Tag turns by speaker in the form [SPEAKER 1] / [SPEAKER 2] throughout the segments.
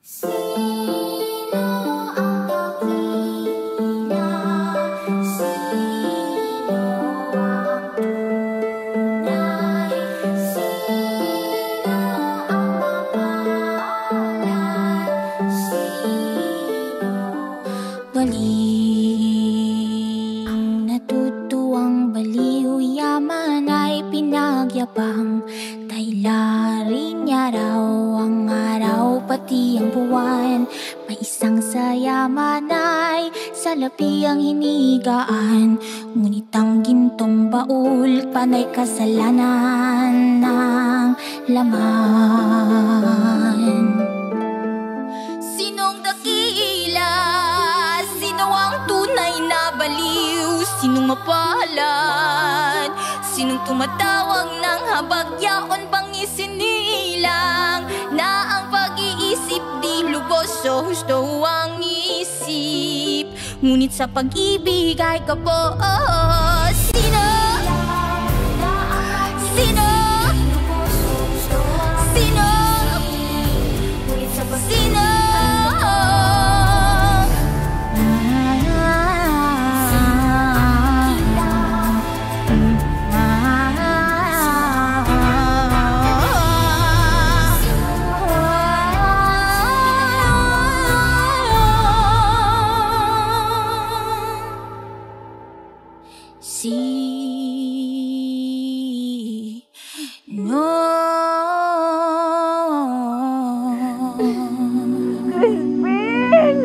[SPEAKER 1] Sino ang dakila? Sino ang tunay? Sino ang mapalan? Sino? Baling natutuwang baliw, yaman ay pinagyabang. Rin niya raw ang araw pati ang buwan. May isang sayaman ay salapi ang hinigaan. Ngunit ang gintong baul panay kasalanan ng laman. Sinong dakila? Sino ang tunay na baliw? Sinong mapalad? Sinong tumatawag ng habagyaon bang isinilang? Na ang pag-iisip di lubos, so husto ang isip. Ngunit sa pag-ibig ay kapos. Sino? Sino? Sino? Sino?
[SPEAKER 2] Crispin!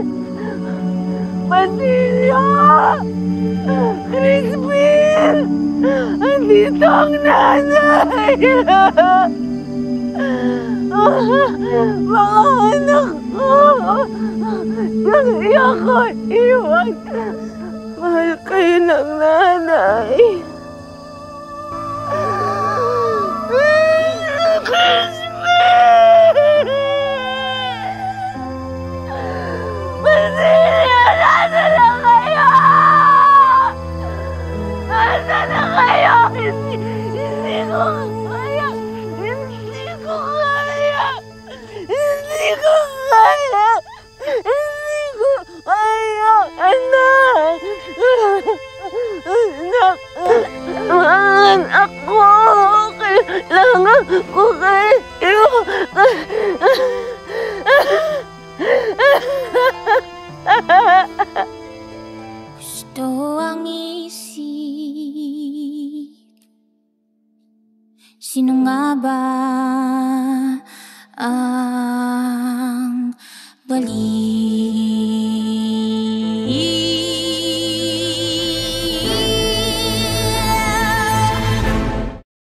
[SPEAKER 2] Basilio! Crispin! Andito ang nanay! Mga anak ko! Hindi ako iwan! Mahal kayo ng nanay! Basilio! Nasaan na kayo? Nasaan na kayo? Hindi ko kaya! Hindi ko kaya! Hindi ko kaya! Hindi ko kaya! Anak! Anak ko! Kailangan ko kayo!
[SPEAKER 1] Gusto ang isip. Sino nga ba ang baliw?